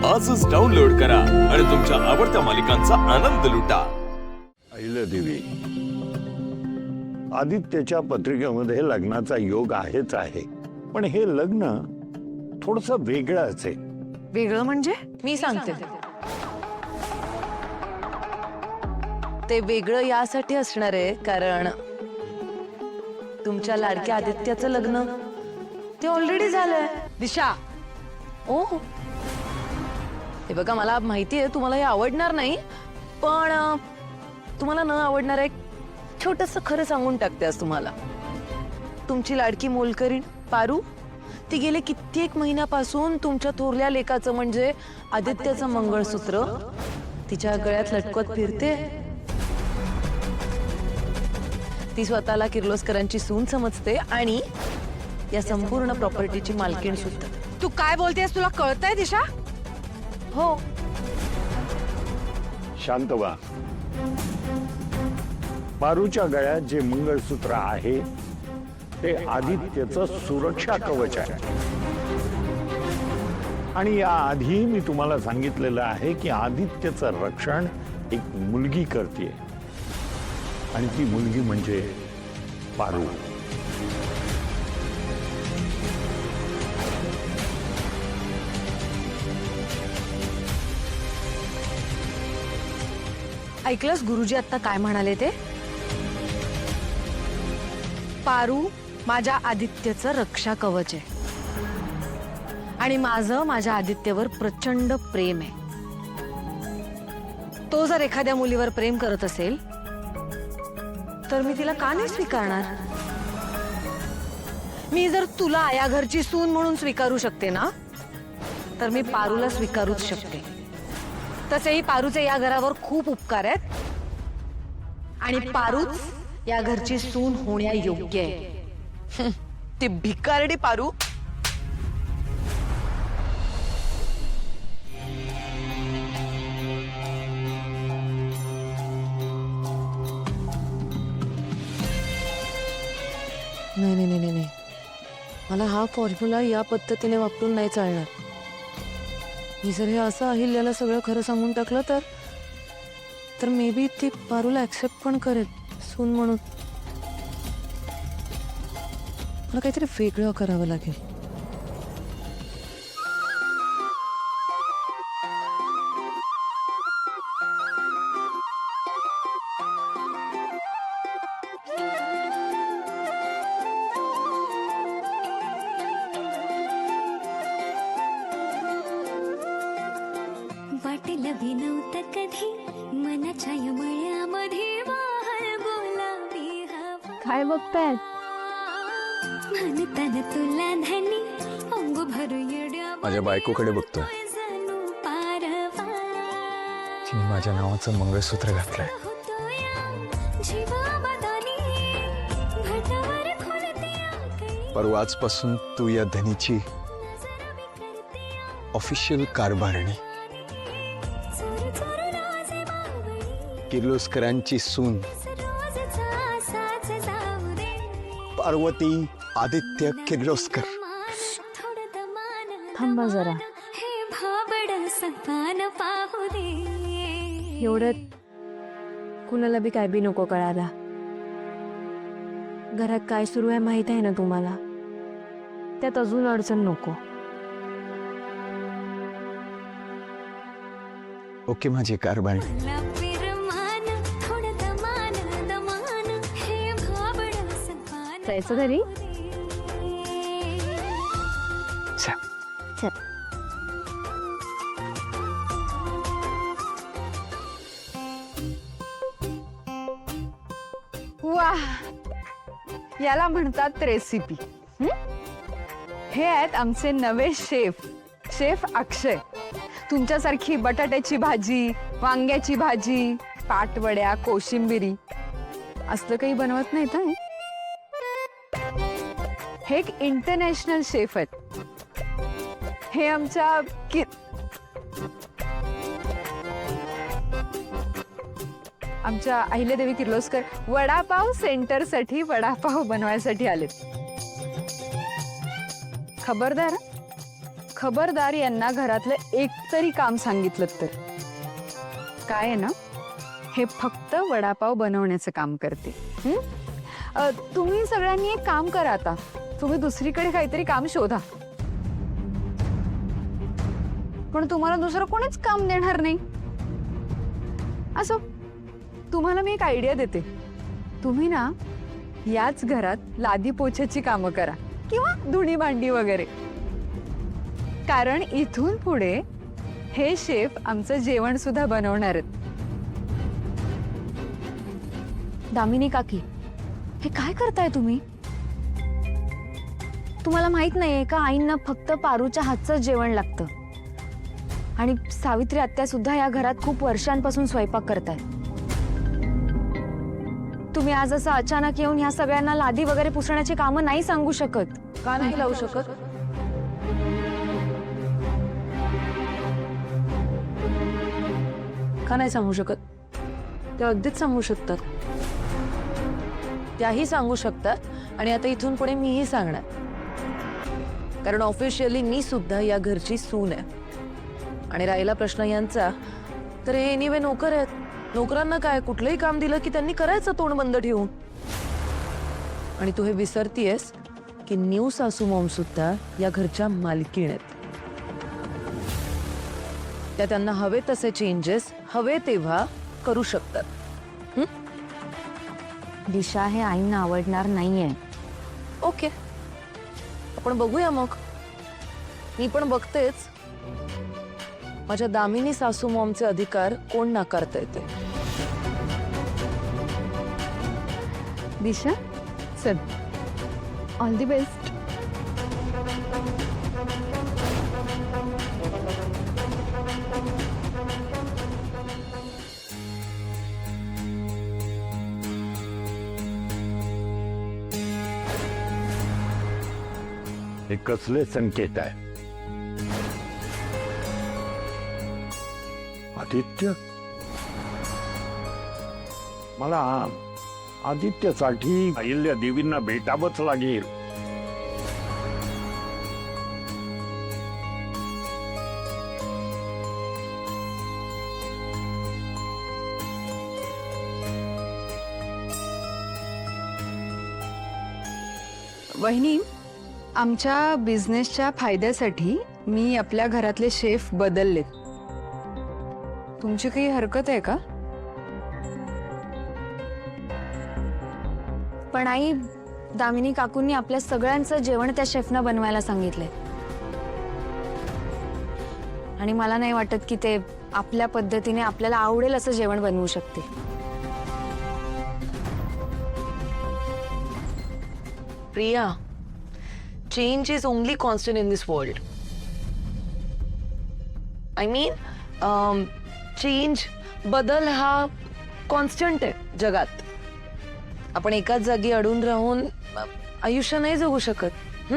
आजच डाउनलोड करा आणि तुमच्या आवडत्या मालिकांचा आनंद लुटा। अहिल्यादेवी, आदित्यच्या पत्रिकेमध्ये लग्नाचा योग आहेच आहे, पण हे लग्न थोडंसं वेगळंच आहे। वेगळं म्हणजे? मी सांगते। ते वेगळं यासाठी असणार आहे कारण तुमच्या लाडक्या आदित्याचं लग्न ते ऑलरेडी झालंय। दिशा, ओ हे बघा, मला माहिती आहे तुम्हाला हे आवडणार नाही, पण तुम्हाला न आवडणार एक छोटंसं खरं सांगून टाकते आज तुम्हाला। तुमची लाडकी मोलकरीण पारू, ती गेले कित्येक महिन्यापासून तुमच्या थोरल्या लेकाचं म्हणजे आदित्याचं मंगळसूत्र तिच्या गळ्यात लटकवत फिरते। ती स्वतःला किर्लोस्करांची सून समजते आणि या संपूर्ण प्रॉपर्टीची मालकीण सुद्धा। तू काय बोलतेस? तुला कळतंय दिशा? हो, शांत व्हा। पारूच्या गळ्यात जे मंगळसूत्र आहे ते आदित्यचं सुरक्षा कवच आहे आणि या आधी मी तुम्हाला सांगितलेलं आहे की आदित्यचं रक्षण एक मुलगी करते आणि ती मुलगी म्हणजे पारू। ऐकलंस गुरुजी आता काय म्हणाले ते? पारू माझ्या आदित्यचं रक्षा कवच आहे आणि माझं माझ्या आदित्यवर प्रचंड प्रेम आहे। तो जर एखाद्या मुलीवर प्रेम करत असेल तर मी तिला का नाही स्वीकारणार? मी जर तुला या घरची सून म्हणून स्वीकारू शकते ना, तर मी पारूला स्वीकारूच शकते। तसेही पारूचे या घरावर खूप उपकार आहेत आणि पारूच या घरची सून होण्या योग्य आहे। ती भिकारडी पारू नाही नाही नाही नाही, मला हा फॉर्म्युला या पद्धतीने वापरून नाही चालणार। मी जर हे असं अहिल्याला सगळं खरं सांगून टाकलं तर मे बी ती पारूला ऍक्सेप्ट पण करेल सून म्हणून। मला काहीतरी वेगळं करावं लागेल। वाटेल नव्हतं कधी मनाच्या मळ्यामध्ये वाहळ गुलाबी हवा। काय बघताय? म्हणताना तुला धनी अंग भरू येड्या माझ्या बायकोकडे बघतोय। जणू पारवा तिने माझ्या नावाचं मंगळसूत्र घातलंय। जीवा मदानी भटावर खुलते परवा आजपासून तू या धनीची ऑफिशियल कारभारणी, किर्लोस्करांची सून पार्वती आदित्य किर्लोस्कर। थांबा जरा, हे भाबड सपान पाहू दे। एवढ्यात कुणाला बी काय बी नको कळायला। घरात काय सुरू आहे माहित आहे ना तुम्हाला, त्यात अजून अडचण नको। ओके माझी कारभारणी। जायचं घरी? चल। वाह, याला म्हणतात रेसिपी। हे आहेत आमचे नवे शेफ अक्षय। तुमच्यासारखी बटाट्याची भाजी, वांग्याची भाजी, पाटवड्या, कोशिंबिरी असलं काही बनवत नाहीत हं? हे एक इंटरनॅशनल शेफ आहेत। हे आमच्या अहिल्यादेवी किर्लोस्कर वडापाव सेंटरसाठी वडापाव बनवायसाठी आलेत। खबरदार, खबरदार यांना घरातलं एक तरी काम सांगितलं तर. काय आहे ना, हे फक्त वडापाव बनवण्याचं काम करते. तुम्ही सगळ्यांनी एक काम करा आता, तुम्ही दुसरीकडे काहीतरी काम शोधा. पण तुम्हाला दुसरं कोणीच काम देणार नाही. असो, तुम्हाला मी एक आयडिया देते. तुम्ही ना याच घरात लादी पोछ्याची कामं करा किंवा धुणी भांडी वगैरे. कारण इथून पुढे हे शेफ आमचं जेवण सुद्धा बनवणार आहेत. दामिनी काकी, हे काय करताय तुम्ही? तुम्हाला माहित नाहीये का, आईंना फक्त पारूच्या हातचं जेवण लागतं. आणि सावित्री आत्या सुद्धा या घरात खूप वर्षांपासून स्वयंपाक करताय. तुम्ही आज असं अचानक येऊन ह्या सगळ्यांना लादी वगैरे पुसण्याची कामं नाही सांगू शकत. का नाही लावू शकत? का नाही सांगू शकत? ते अगदीच सांगू शकतात. त्याही सांगू शकतात. आणि आता इथून पुढे मीही सांगणार, कारण ऑफिशियली मी सुद्धा या घरची सून आहे. आणि राहिला प्रश्न यांचा, तर हे एनिवे नोकर आहेत. नोकरांना काय, कुठलंही काम दिलं की त्यांनी करायचं तोंड बंद ठेवून. आणि तू हे विसरतीयस की न्यू सासू मॉम सुद्धा या घरच्या मालकीण आहेत. त्या त्यांना हवे तसे चेंजेस हवे तेव्हा करू शकतात. दिशा, हे आईंना आवडणार नाहीये. ओके, आपण बघूया मग. मी पण बघतेच माझ्या दामिनी सासू मॉमचे अधिकार कोण नाकारता येते. दिशा, चल, ऑल दी बेस्ट. हे कसले संकेत आहे? आदित्य, मला आदित्यसाठी अहिल्या देवींना भेटावंच लागेल. वहिनी, आमच्या बिझनेसच्या फायद्यासाठी मी आपल्या घरातले शेफ बदललेत. तुमची काही हरकत आहे का? पण आई, दामिनी काकूंनी आपल्या सगळ्यांचं जेवण त्या शेफना बनवायला सांगितलंय. आणि मला नाही वाटत की ते आपल्या पद्धतीने आपल्याला आवडेल असं जेवण बनवू शकते. Priya, change is only constant in this world. I mean, change, बदल हा कॉन्स्टंट आहे जगात. आपण एकाच जागी अडून राहून आयुष्य नाही जगू शकत.